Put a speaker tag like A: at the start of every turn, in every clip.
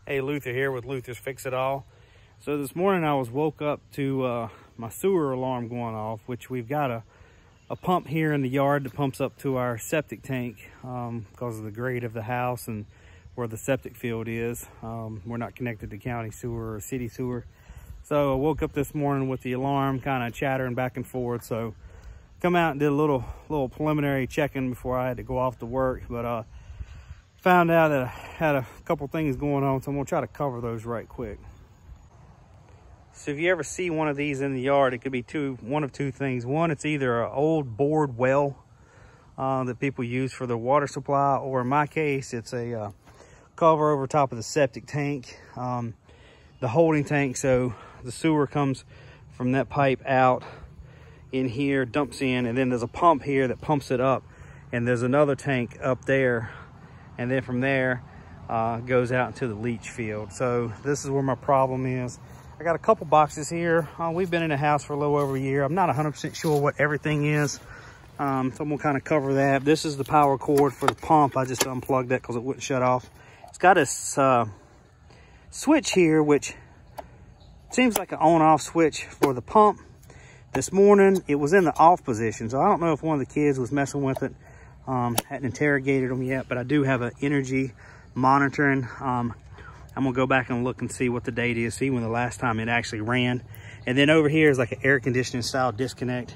A: Hey, Luther here with Luther's Fix It All. So this morning I was woke up to my sewer alarm going off, which we've got a pump here in the yard that pumps up to our septic tank because of the grade of the house and where the septic field is. We're not connected to county sewer or city sewer. So I woke up this morning with the alarm kind of chattering back and forth. So come out and did a little preliminary checking before I had to go off to work. But found out that I had a couple things going on, so I'm gonna try to cover those right quick. So if you ever see one of these in the yard, it could be one of two things. One, it's either an old bored well that people use for their water supply, or in my case, it's a cover over top of the septic tank, the holding tank. So the sewer comes from that pipe out in here, dumps in, and then there's a pump here that pumps it up, and there's another tank up there, and then from there goes out into the leach field. So this is where my problem is. I got a couple boxes here. We've been in the house for a little over a year. I'm not 100% sure what everything is, so I'm gonna kind of cover that. This is the power cord for the pump. I just unplugged that because it wouldn't shut off. It's got this switch here, which seems like an on-off switch for the pump. This morning, it was in the off position, so I don't know if one of the kids was messing with it. Hadn't interrogated them yet, but I do have an energy monitoring. I'm gonna go back and look and see what the date is, see when the last time it actually ran. And then over here is like an air conditioning style disconnect.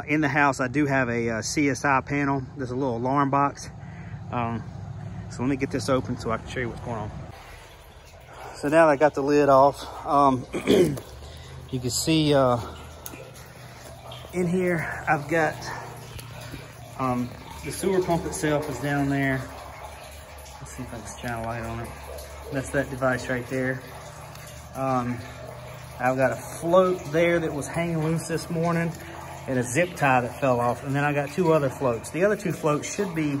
A: In the house, I do have a CSI panel. There's a little alarm box. So let me get this open so I can show you what's going on. So now that I got the lid off, you can see in here, I've got the sewer pump itself is down there. Let's see if I can shine a light on it. That's that device right there. I've got a float there that was hanging loose this morning and a zip tie that fell off. And then I got two other floats. The other two floats should be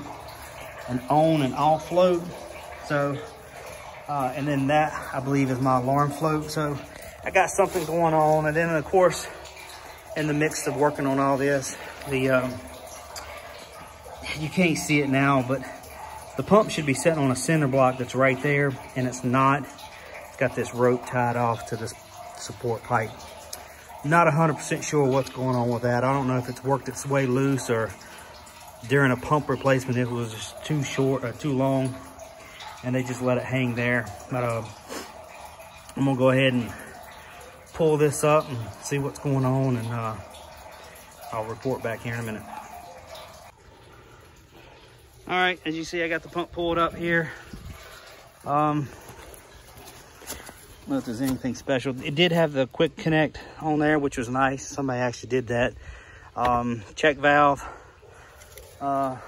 A: an on and off float. So, and then that I believe is my alarm float. So I got something going on. And then of course, in the midst of working on all this, you can't see it now, but the pump should be sitting on a center block that's right there, and it's not. It's got this rope tied off to this support pipe. Not 100% sure what's going on with that. I don't know if it's worked its way loose or during a pump replacement it was just too short or too long, and they just let it hang there. But I'm gonna go ahead and pull this up and see what's going on, and I'll report back here in a minute. All right, as you see, I got the pump pulled up here. I don't know if there's anything special. It did have the quick connect on there, which was nice. Somebody actually did that. Check valve. Trying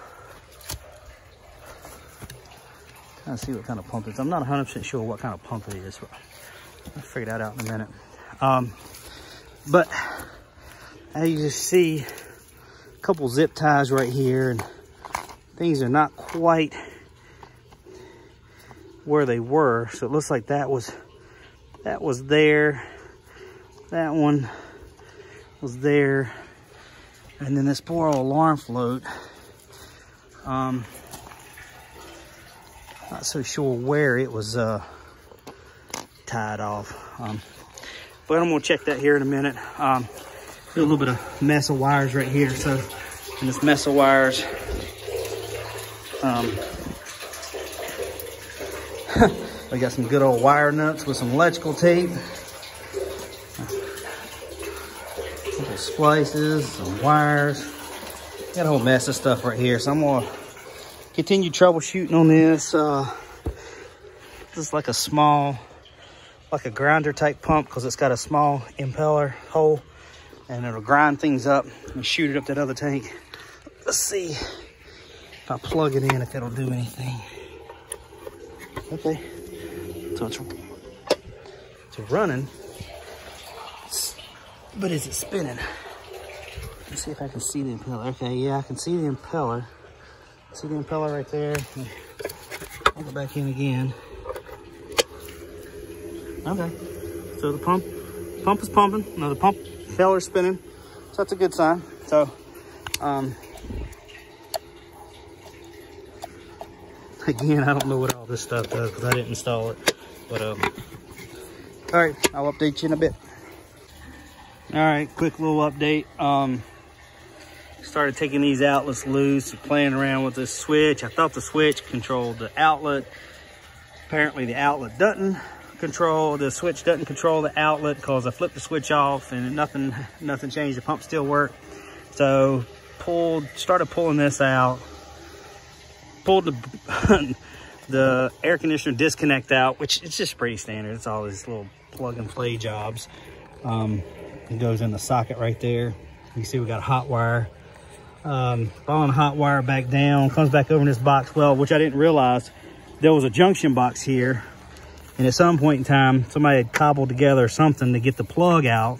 A: to see what kind of pump it is. I'm not 100% sure what kind of pump it is, but I'll figure that out in a minute. But as you just see, a couple zip ties right here, and things are not quite where they were. So it looks like that was there. That one was there. And then this poor old alarm float. Not so sure where it was tied off. But I'm gonna check that here in a minute. Do a little bit of mess of wires right here. So in this mess of wires, we got some good old wire nuts with some electrical tape, couple splices, some wires. Got a whole mess of stuff right here. So I'm gonna continue troubleshooting on this. This is like a small, like a grinder type pump, because it's got a small impeller hole, and it'll grind things up and shoot it up that other tank. Let's see if I plug it in, if it'll do anything. Okay, so it's running, but is it spinning? Let's see if I can see the impeller. Okay, yeah, I can see the impeller. See the impeller right there. I'll go back in again. Okay, so the pump is pumping. No, the pump impeller's spinning, so that's a good sign. So, again, I don't know what all this stuff does because I didn't install it. But all right, I'll update you in a bit. All right, quick little update. Started taking these outlets loose, playing around with this switch. I thought the switch controlled the outlet. Apparently the outlet doesn't control, the switch doesn't control the outlet, because I flipped the switch off and nothing changed. The pump still worked. So started pulling this out, pulled the air conditioner disconnect out, which it's just pretty standard. It's all these little plug and play jobs. It goes in the socket right there. You see we got a hot wire. Following the hot wire back down, comes back over in this box well, which I didn't realize there was a junction box here, and at some point in time somebody had cobbled together something to get the plug out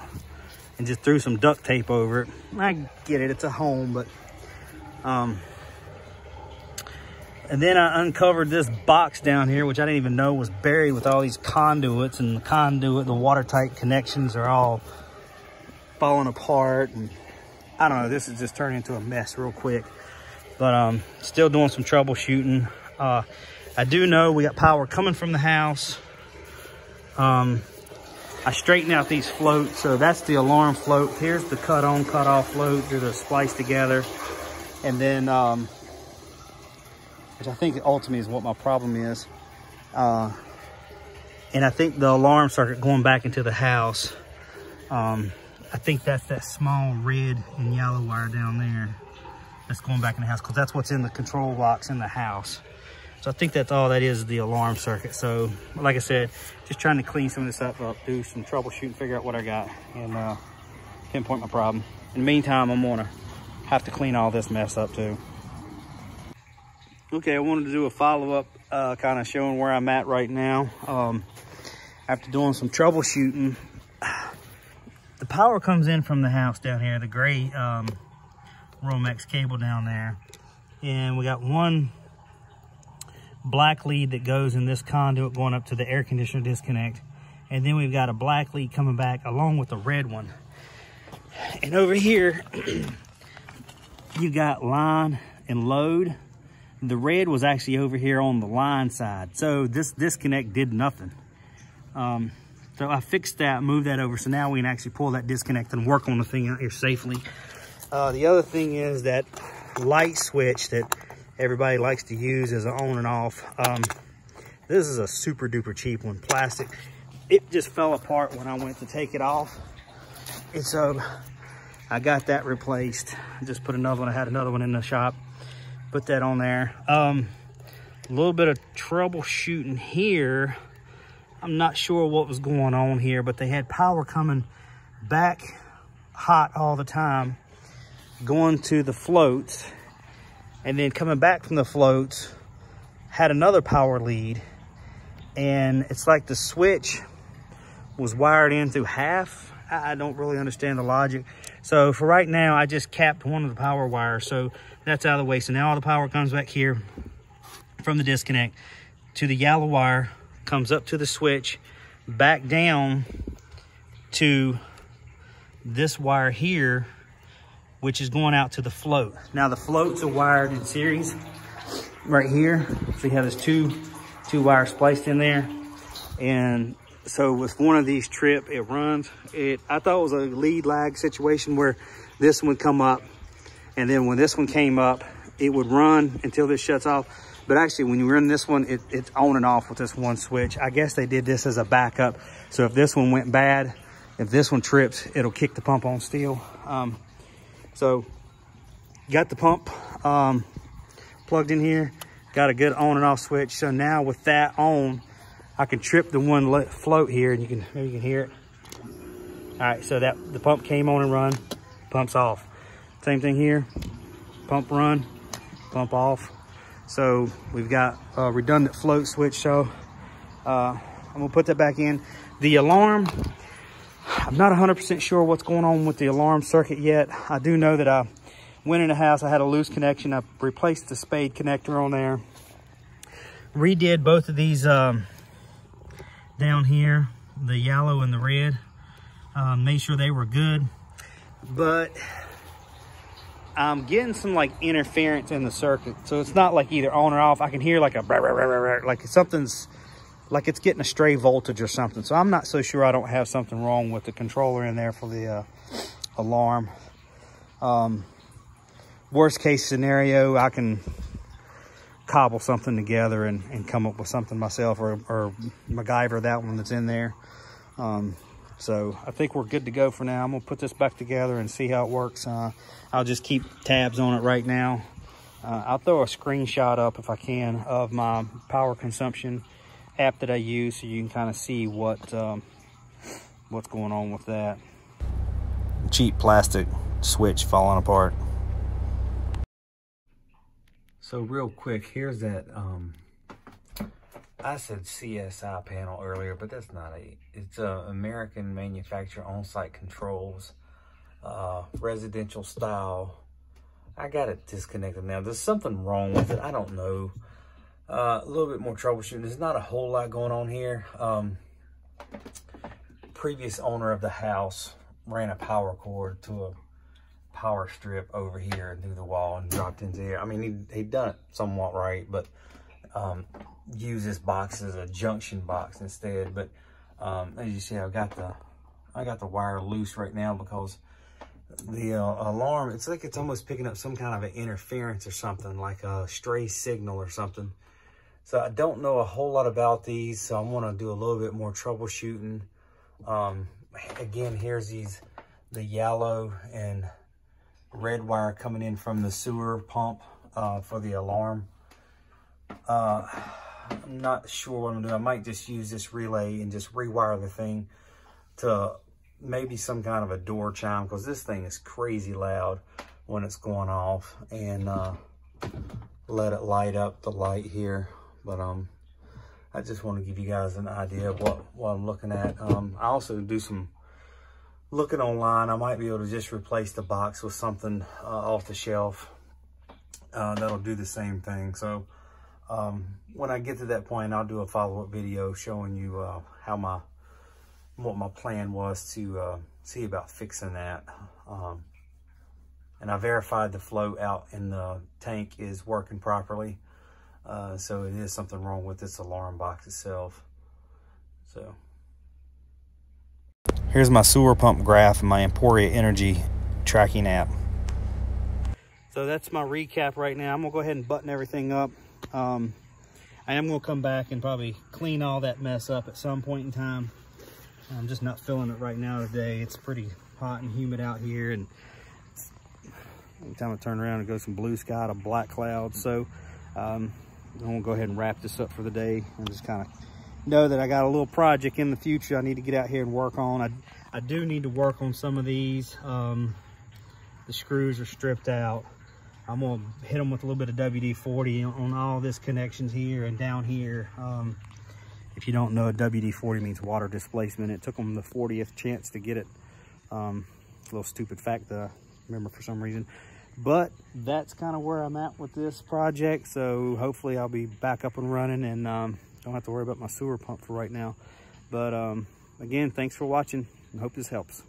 A: and just threw some duct tape over it. I get it, it's a home, but and then I uncovered this box down here, which I didn't even know was buried with all these conduits, and the watertight connections are all falling apart, and I don't know, this is just turning into a mess real quick. But still doing some troubleshooting. I do know we got power coming from the house. I straightened out these floats, so that's the alarm float. Here's the cut on, cut off float. They're spliced together. And then, which I think ultimately is what my problem is. And I think the alarm circuit going back into the house, I think that's that small red and yellow wire down there that's going back in the house, because that's what's in the control box in the house. So I think that's all that is, the alarm circuit. So like I said, just trying to clean some of this up, do some troubleshooting, figure out what I got, and pinpoint my problem. In the meantime, I'm gonna have to clean all this mess up too. Okay, I wanted to do a follow-up, kind of showing where I'm at right now. After doing some troubleshooting, the power comes in from the house down here, the gray Romex cable down there. And we got one black lead that goes in this conduit going up to the air conditioner disconnect. And then we've got a black lead coming back along with the red one. And over here, you got line and load. The red was actually over here on the line side. So this disconnect did nothing. So I fixed that, moved that over. So now we can actually pull that disconnect and work on the thing out here safely. The other thing is that light switch that everybody likes to use as an on and off. This is a super duper cheap one, plastic. It just fell apart when I went to take it off. And so I got that replaced. Just put another one, I had another one in the shop. Put that on there. A little bit of troubleshooting here. I'm not sure what was going on here, but they had power coming back hot all the time, going to the floats, and then coming back from the floats, had another power lead, and it's like the switch was wired in through half. I don't really understand the logic. So for right now, I just capped one of the power wires, so that's out of the way. So now all the power comes back here from the disconnect to the yellow wire, comes up to the switch, back down to this wire here, which is going out to the float. Now the floats are wired in series right here. So you have this two wires spliced in there. And so with one of these trip, it runs. I thought it was a lead lag situation where this one would come up, and then when this one came up, it would run until this shuts off. But actually, when you run this one, it's on and off with this one switch. I guess they did this as a backup. So if this one went bad, if this one trips, it'll kick the pump on still. So got the pump plugged in here, got a good on and off switch. So now with that on, I can trip the one float here, and maybe you can hear it. All right, so that the pump came on and run, pump's off. Same thing here, pump run, pump off. So we've got a redundant float switch. So I'm gonna put that back in. The alarm, I'm not 100% sure what's going on with the alarm circuit yet. I do know that I went in the house, I had a loose connection. I replaced the spade connector on there. Redid both of these down here, the yellow and the red. Made sure they were good. But I'm getting some like interference in the circuit. So it's not like either on or off. I can hear like a like something's like it's getting a stray voltage or something. So I'm not so sure I don't have something wrong with the controller in there for the alarm. Worst case scenario, I can cobble something together and come up with something myself, or MacGyver that one that's in there. So I think we're good to go for now. I'm gonna put this back together and see how it works. I'll just keep tabs on it right now. I'll throw a screenshot up if I can of my power consumption app that I use, so you can kind of see what's going on with that. Cheap plastic switch falling apart. So real quick, here's that, I said CSI panel earlier, but that's not it. It's American manufacturer on-site controls, residential style. I got it disconnected now. There's something wrong with it. I don't know. A little bit more troubleshooting. There's not a whole lot going on here. Previous owner of the house ran a power cord to a power strip over here and through the wall and dropped into here. I mean, he'd done it somewhat right, but use this box as a junction box instead. But as you see, I got the wire loose right now because the alarm, it's like it's almost picking up some kind of an interference or something, like a stray signal or something. So I don't know a whole lot about these, so I'm gonna do a little bit more troubleshooting. Again, here's the yellow and red wire coming in from the sewer pump for the alarm. I'm not sure what I'm gonna do. I might just use this relay and just rewire the thing to maybe some kind of a door chime, because this thing is crazy loud when it's going off, and let it light up the light here. But I just want to give you guys an idea of what I'm looking at. I also do some looking online. I might be able to just replace the box with something off the shelf that'll do the same thing. So when I get to that point, I'll do a follow-up video showing you what my plan was to see about fixing that. And I verified the flow out in the tank is working properly. So it is something wrong with this alarm box itself. So here's my sewer pump graph and my Emporia Energy tracking app. So that's my recap right now. I'm gonna go ahead and button everything up. I am gonna come back and probably clean all that mess up at some point in time. I'm just not feeling it right now today. It's pretty hot and humid out here, and every time I turn around, it goes from blue sky to black clouds. So I'm gonna go ahead and wrap this up for the day and just kind of know that I got a little project in the future I need to get out here and work on. I do need to work on some of these. The screws are stripped out. I'm gonna hit them with a little bit of WD-40 on all this connections here and down here. If you don't know, WD-40 means water displacement. It took them the 40th chance to get it. It's a little stupid fact that I remember for some reason. But that's kind of where I'm at with this project. So hopefully I'll be back up and running, and don't have to worry about my sewer pump for right now. But again, thanks for watching. I hope this helps.